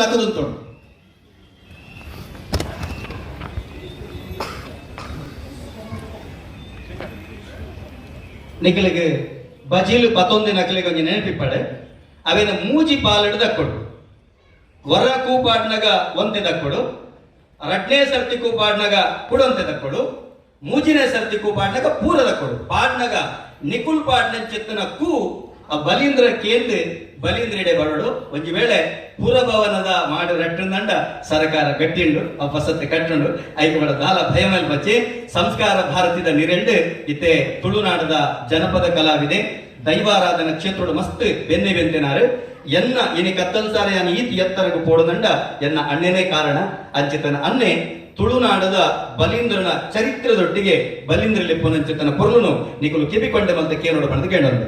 ದಕ್ಕದುಂಟು. ನಿಖಲಿಗೆ ಬಜೀಲು 11 ನಕಲಿಗೆ ಒಂಜಿ ನೆನಪಿಪ್ಪಡೆ ಅವೇನ ಮೂಜಿ ಪಾಲಡು ದಕ್ಕೊಡು ವರ ಕೂಪಾಡ್ನಾಗ ಒಂತೆ ದಕ್ಕೊಡು ರಡ್ನೇ ಸರ್ತಿ ಕೂಪಾಡ್ನಾಗ ಕುಡೊಂತೆ ದಕ್ಕೊಡು ಮೂಜಿನೇ ಸರ್ತಿ ಕೂಪಾಡ್ನಾಗ ಪೂರ ದಕ್ಕೊಡು ಪಾಡ್ನಾಗ ನಿಕುಲ್ ಪಾಡ್ನ ಚೆತ್ತನ ಕೂ ಆ ಬಲೀಂದ್ರ ಕೇಂದ್ರ ಬಲೀಂದ್ರಿಡೆ ಬರೋಡು ಒಂಜಿ ವೇಳೆ ಪುರಭವನದ ಮಾಡಿ ರಟ್ಟಂದಂಡ ಸರ್ಕಾರ ಗಟ್ಟಿಂಡು ಆ ವಸತಿ ಕಟ್ಟಂಡು ಐಕಬಡ ದಾಲ ಭಯಮಲ್ ಬಚ್ಚಿ ಸಂಸ್ಕಾರ ಭಾರತದ ನಿರೆಂಡು ಇತ್ತೆ ತುಳುನಾಡದ ಜನಪದ ಕಲಾವಿದೆ ದೈವಾರಾಧನ ಕ್ಷೇತ್ರದ ಮಸ್ತ್ ಬೆನ್ನೆ ಬೆಂತೆನಾರು ಎನ್ನ ಇನಿ ಕತ್ತಲ್ಸಾರೆ ಅನ್ನ ಈತಿ ಎತ್ತರಗು ಪೋಡದಂಡ ಎನ್ನ ಅಣ್ಣನೇ ಕಾರಣ ಅಂಚಿತನ ಅನ್ನೆ ತುಳುನಾಡದ ಬಲೀಂದ್ರನ ಚರಿತ್ರದೊಟ್ಟಿಗೆ ಬಲೀಂದ್ರ ಲೆಪ್ಪನಂಚಿತನ ಪೊರ್ಲುನು ನಿಕಲು ಕಿಪಿಕೊಂಡೆ ಮಲ್ತ ಕೇನೋಡ ಬಂದು ಕೇಳೋದು.